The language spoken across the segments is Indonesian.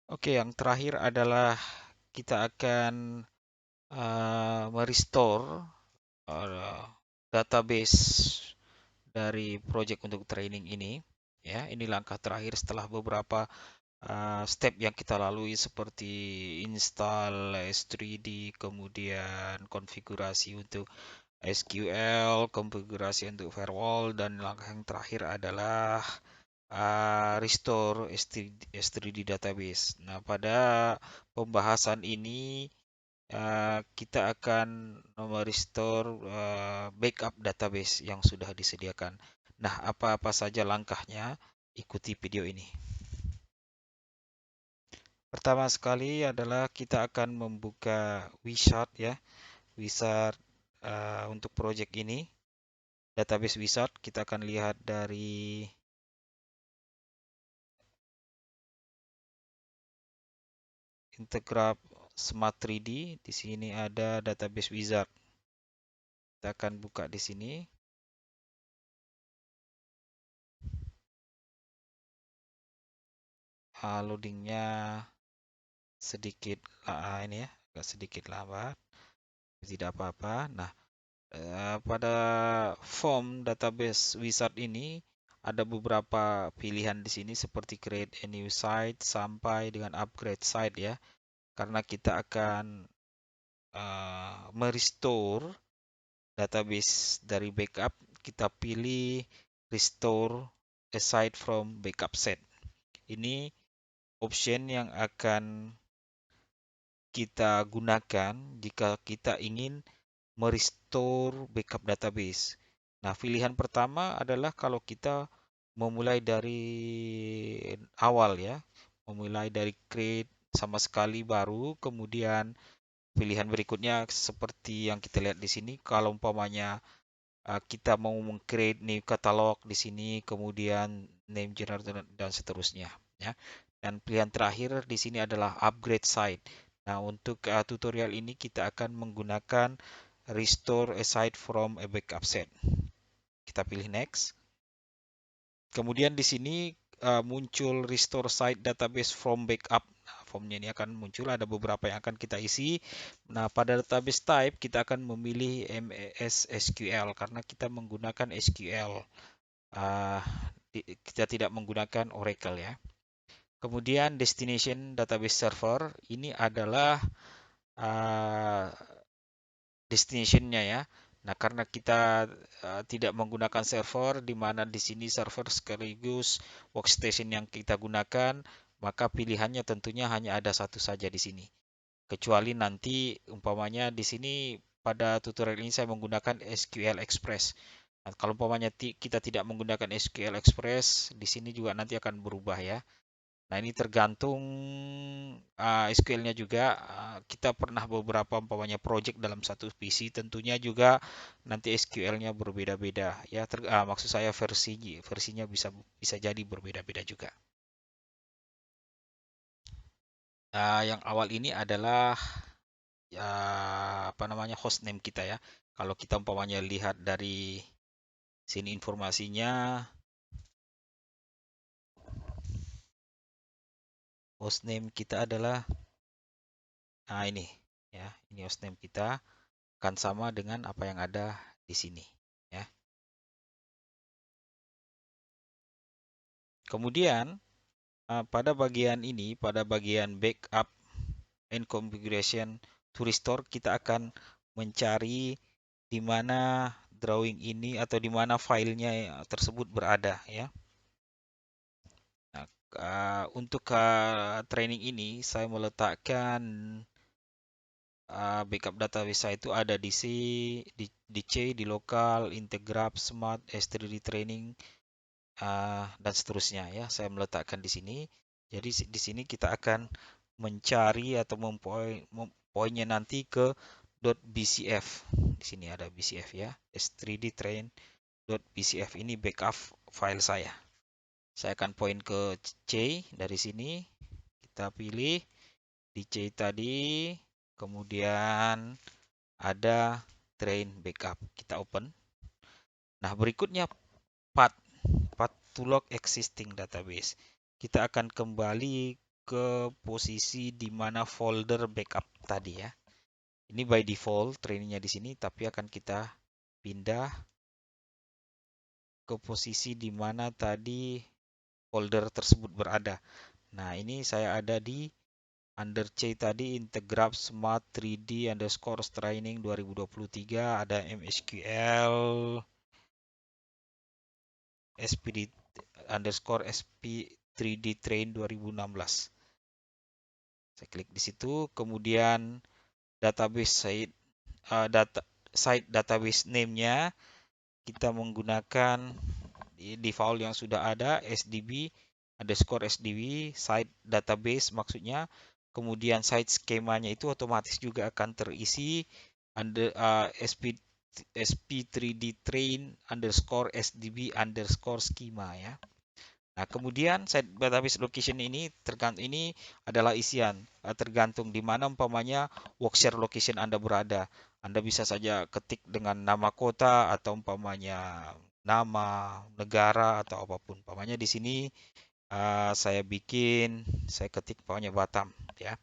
Oke, yang terakhir adalah kita akan merestore uh, database dari project untuk training ini. Ya, ini langkah terakhir setelah beberapa step yang kita lalui seperti install S3D, kemudian konfigurasi untuk SQL, konfigurasi untuk firewall, dan langkah yang terakhir adalah restore S3D database. Nah, pada pembahasan ini kita akan merestore backup database yang sudah disediakan. Nah, apa-apa saja langkahnya? Ikuti video ini. Pertama sekali adalah kita akan membuka Wizard ya, Wizard untuk project ini, database Wizard. Kita akan lihat dari Integrap Smart 3D. Di sini ada database Wizard. Kita akan buka di sini. Loadingnya sedikit ini ya, agak sedikit lambat. Tidak apa-apa. Nah, pada form database wizard ini ada beberapa pilihan di sini seperti create a new site sampai dengan upgrade site ya. Karena kita akan merestore database dari backup, kita pilih restore a site from backup set. Ini option yang akan kita gunakan jika kita ingin merestore backup database. Nah, pilihan pertama adalah kalau kita memulai dari awal ya, memulai dari create sama sekali baru, kemudian pilihan berikutnya seperti yang kita lihat di sini, kalau umpamanya kita mau meng-create new catalog di sini, kemudian name generator dan seterusnya ya. Dan pilihan terakhir di sini adalah upgrade site. Nah, untuk tutorial ini kita akan menggunakan restore a site from a backup set. Kita pilih next. Kemudian di sini muncul restore site database from backup. Nah, formnya ini akan muncul, ada beberapa yang akan kita isi. Nah, pada database type kita akan memilih MES SQL karena kita menggunakan SQL. Uh, kita tidak menggunakan Oracle ya. Kemudian destination database server ini adalah uh, destinationnya ya. Nah, karena kita tidak menggunakan server, di mana di sini server sekaligus workstation yang kita gunakan, maka pilihannya tentunya hanya ada satu saja di sini. Kecuali nanti umpamanya di sini pada tutorial ini saya menggunakan SQL Express. Nah, kalau umpamanya kita tidak menggunakan SQL Express, di sini juga nanti akan berubah ya. Nah, ini tergantung SQL-nya juga. Kita pernah beberapa umpamanya project dalam satu PC, tentunya juga nanti SQL-nya berbeda-beda ya. Maksud saya versinya bisa bisa jadi berbeda-beda juga. Yang awal ini adalah ya apa namanya hostname kita ya. Kalau kita umpamanya lihat dari sini informasinya, hostname kita adalah ini ya. Ini hostname kita akan sama dengan apa yang ada di sini ya. Kemudian pada bagian ini, pada bagian backup and configuration to restore, kita akan mencari di mana drawing ini atau di mana filenya tersebut berada ya. Nah, untuk training ini saya meletakkan backup database saya itu ada di C, di C, di lokal, Integrap, Smart, S3D Training, dan seterusnya ya. Saya meletakkan di sini. Jadi di sini kita akan mencari atau poinnya nanti ke .bcf. Di sini ada bcf ya. S3D train.bcf ini backup file saya. Saya akan point ke C dari sini. Kita pilih di C tadi, kemudian ada train backup. Kita open. Nah, berikutnya path to log existing database. Kita akan kembali ke posisi di mana folder backup tadi ya. Ini by default trainingnya di sini, tapi akan kita pindah ke posisi di mana tadi folder tersebut berada. Nah, ini saya ada di under C tadi Integrap Smart 3D underscore training 2023, ada MSQL SPD underscore SP 3D train 2016. Saya klik di situ, kemudian database site database name-nya kita menggunakan di file yang sudah ada SDB underscore SDB site database maksudnya, kemudian site skemanya itu otomatis juga akan terisi under SP3D train underscore SDB underscore schema ya. Nah, kemudian site database location ini ini adalah isian tergantung di mana umpamanya workshare location Anda berada. Anda bisa saja ketik dengan nama kota atau umpamanya nama negara atau apapun. Umpamanya di sini saya ketik umpamanya Batam ya.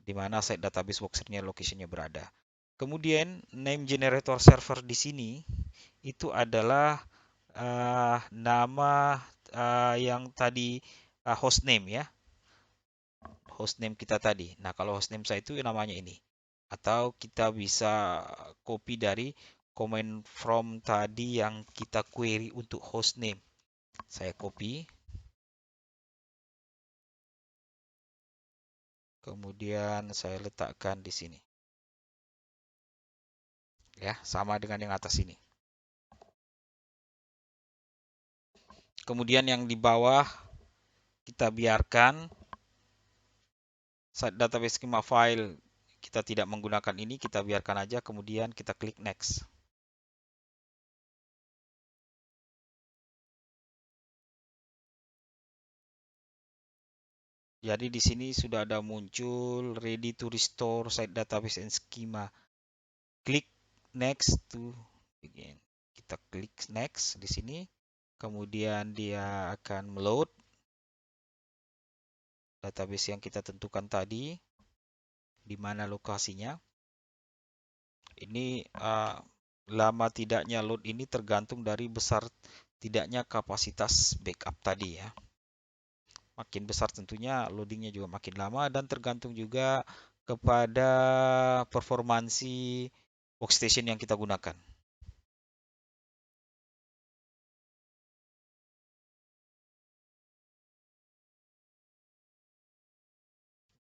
Di mana site database workshare-nya location-nya berada. Kemudian name generator server di sini itu adalah nama yang tadi hostname ya, hostname kita tadi. Nah, kalau hostname saya itu namanya ini. Atau kita bisa copy dari command from tadi yang kita query untuk hostname. Saya copy. Kemudian saya letakkan di sini. Ya, sama dengan yang atas ini. Kemudian yang di bawah kita biarkan database schema file kita tidak menggunakan ini, kita biarkan aja, kemudian kita klik next. Jadi di sini sudah ada muncul ready to restore site database and schema. Klik next to begin. Kita klik next di sini. Kemudian dia akan meload database yang kita tentukan tadi. Di mana lokasinya. Ini lama tidaknya load ini tergantung dari besar tidaknya kapasitas backup tadi ya. Makin besar tentunya loadingnya juga makin lama dan tergantung juga kepada performansi workstation yang kita gunakan.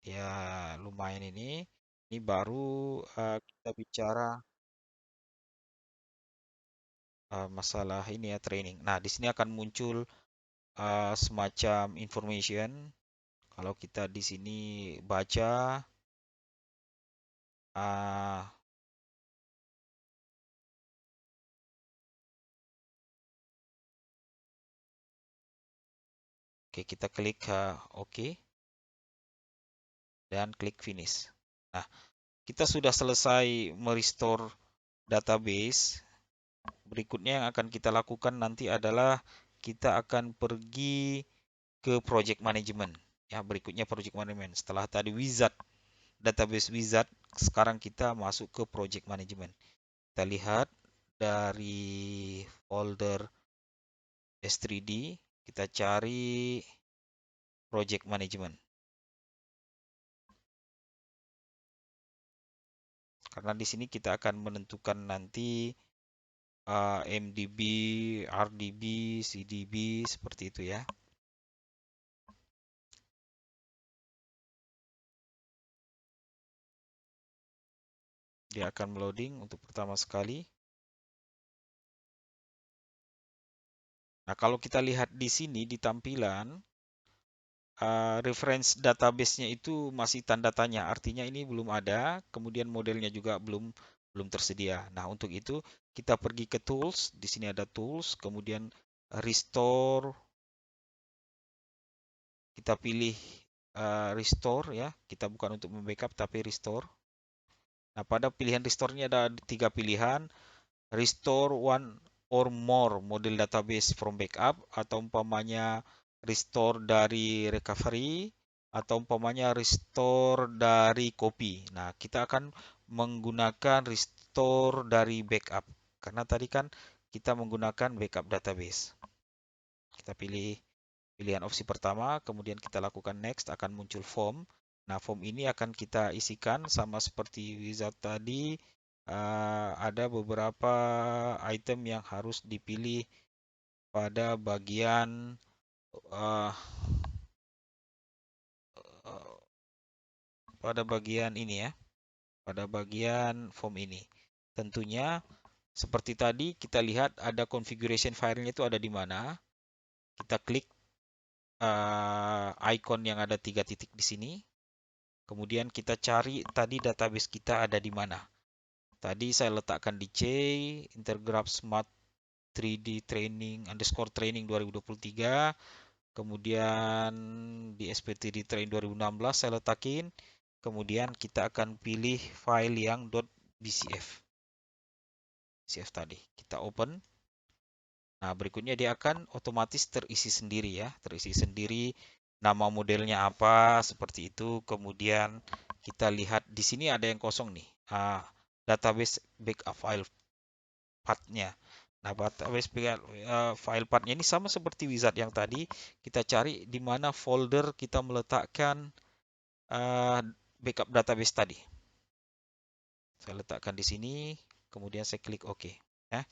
Ya lumayan ini. Ini baru kita bicara masalah ini ya training. Nah di sini akan muncul semacam information. Kalau kita di sini baca oke, kita klik OK dan klik finish. Nah, kita sudah selesai merestore database. Berikutnya yang akan kita lakukan nanti adalah kita akan pergi ke project management. Ya, berikutnya project management. Setelah tadi wizard, database wizard, sekarang kita masuk ke project management. Kita lihat dari folder S3D, kita cari project management. Karena di sini kita akan menentukan nanti MDB, RDB, CDB, seperti itu ya. Dia akan loading untuk pertama sekali. Nah, kalau kita lihat di sini di tampilan, reference database-nya itu masih tanda tanya, artinya ini belum ada, kemudian modelnya juga belum tersedia. Nah, untuk itu kita pergi ke tools, di sini ada tools, kemudian restore, kita pilih restore ya, kita bukan untuk membackup tapi restore. Nah, pada pilihan restore ini ada 3 pilihan, restore one or more model database from backup, atau umpamanya restore dari recovery, atau umpamanya restore dari copy. Nah, kita akan menggunakan restore dari backup. Karena tadi kan kita menggunakan backup database. Kita pilih pilihan opsi pertama, kemudian kita lakukan next, akan muncul form. Nah, form ini akan kita isikan sama seperti wizard tadi. Ada beberapa item yang harus dipilih pada bagian uh, ini ya, pada bagian form ini. Tentunya seperti tadi kita lihat ada configuration filenya itu ada di mana. Kita klik icon yang ada 3 titik di sini. Kemudian kita cari tadi database kita ada di mana. Tadi saya letakkan di C, Intergraph Smart 3D Training underscore training 2023. Kemudian di SPTD Train 2016 saya letakin. Kemudian kita akan pilih file yang .bcf. BCF tadi. Kita open. Nah, berikutnya dia akan otomatis terisi sendiri ya. Terisi sendiri nama modelnya apa, seperti itu. Kemudian kita lihat di sini ada yang kosong nih. Database backup file path-nya. Nah, database file path-nya ini sama seperti wizard yang tadi. Kita cari di mana folder kita meletakkan backup database tadi. Saya letakkan di sini, kemudian saya klik OK. Ya,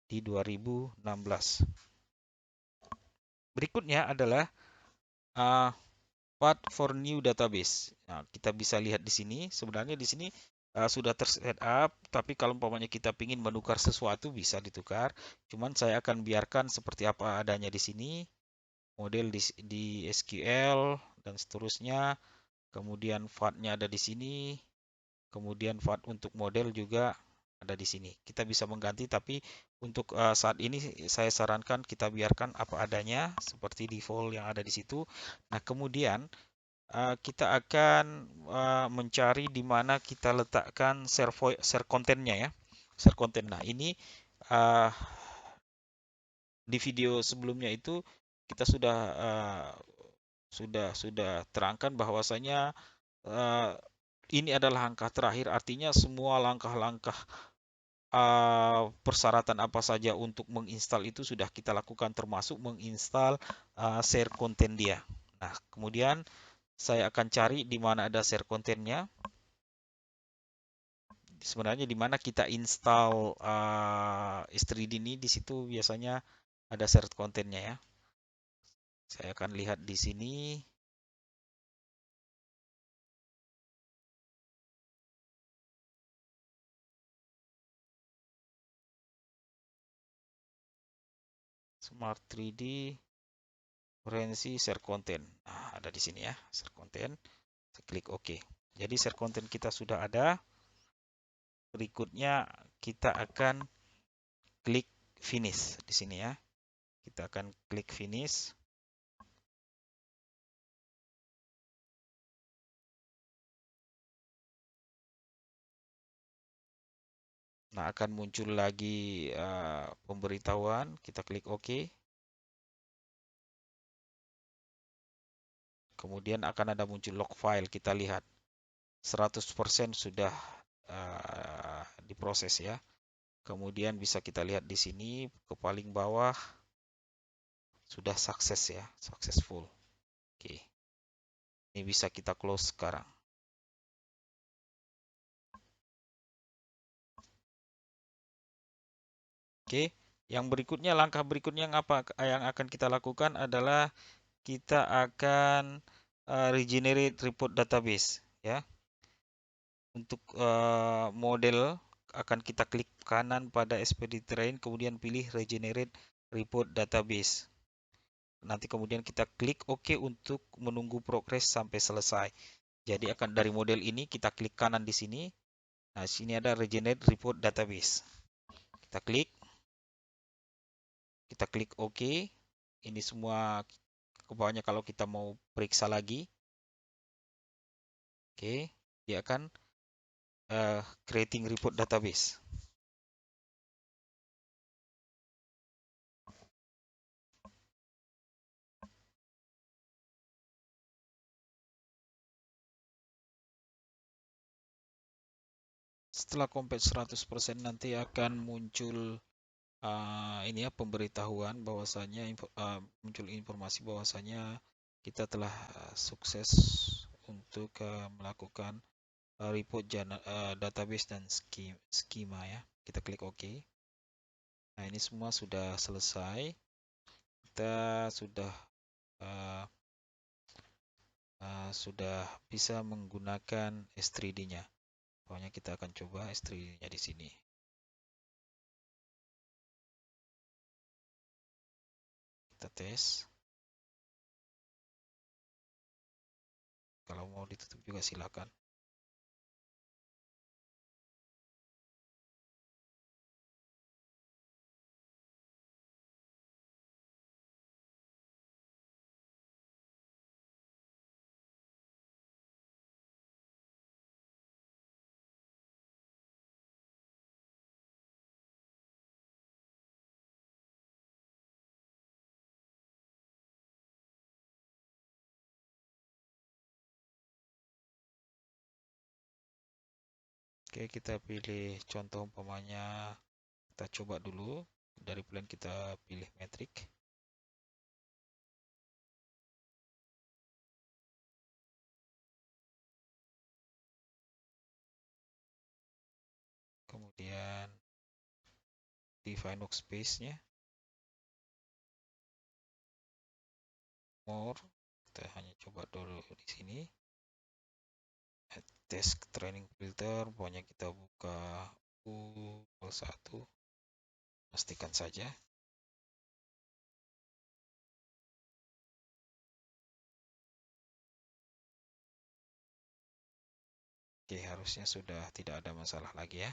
di 2016. Berikutnya adalah path for new database. Nah, kita bisa lihat di sini, sebenarnya di sini sudah tersetup, tapi kalau umpamanya kita ingin menukar sesuatu bisa ditukar. Cuman saya akan biarkan seperti apa adanya di sini, model di SQL dan seterusnya. Kemudian path-nya ada di sini, kemudian path untuk model juga ada di sini. Kita bisa mengganti, tapi untuk saat ini saya sarankan kita biarkan apa adanya seperti default yang ada di situ. Nah, kemudian kita akan mencari di mana kita letakkan share kontennya ya. Share konten. Nah, ini di video sebelumnya itu kita sudah terangkan bahwasanya ini adalah langkah terakhir, artinya semua langkah-langkah persyaratan apa saja untuk menginstal itu sudah kita lakukan, termasuk menginstal share konten dia. Nah, kemudian saya akan cari di mana ada share kontennya. Sebenarnya di mana kita install S3D ini, di situ biasanya ada share kontennya ya. Saya akan lihat di sini. Smart 3D referensi share content. Nah, ada di sini ya, share content. Saya klik OK. Jadi share content kita sudah ada. Berikutnya kita akan klik finish di sini ya. Kita akan klik finish. Nah, akan muncul lagi pemberitahuan. Kita klik OK. Kemudian akan ada muncul log file. Kita lihat 100% sudah diproses ya. Kemudian bisa kita lihat di sini ke paling bawah sudah sukses ya, successful. Oke. Ini bisa kita close sekarang. Oke, yang berikutnya, langkah berikutnya yang akan kita lakukan adalah kita akan regenerate report database ya. Untuk model akan kita klik kanan pada SPD Train, kemudian pilih regenerate report database. Nanti kemudian kita klik OK untuk menunggu progres sampai selesai. Jadi akan dari model ini kita klik kanan di sini. Nah, sini ada regenerate report database. Kita klik OK. Ini semua ke bawahnya kalau kita mau periksa lagi. Oke, dia akan creating report database. Setelah compile 100% nanti akan muncul ini ya pemberitahuan bahwasanya muncul informasi bahwasanya kita telah sukses untuk melakukan report database dan skema ya. Kita klik OK. Nah, ini semua sudah selesai. Kita sudah bisa menggunakan S3D-nya. Pokoknya kita akan coba S3D-nya di sini. Kita tes. Kalau mau ditutup juga silakan. Oke, kita pilih contoh umpamanya, kita coba dulu. Dari plan kita pilih metrik. Kemudian define workspace-nya. More. Kita hanya coba dulu di sini. Test training filter, pokoknya kita buka U1. Pastikan saja. Oke, harusnya sudah tidak ada masalah lagi ya.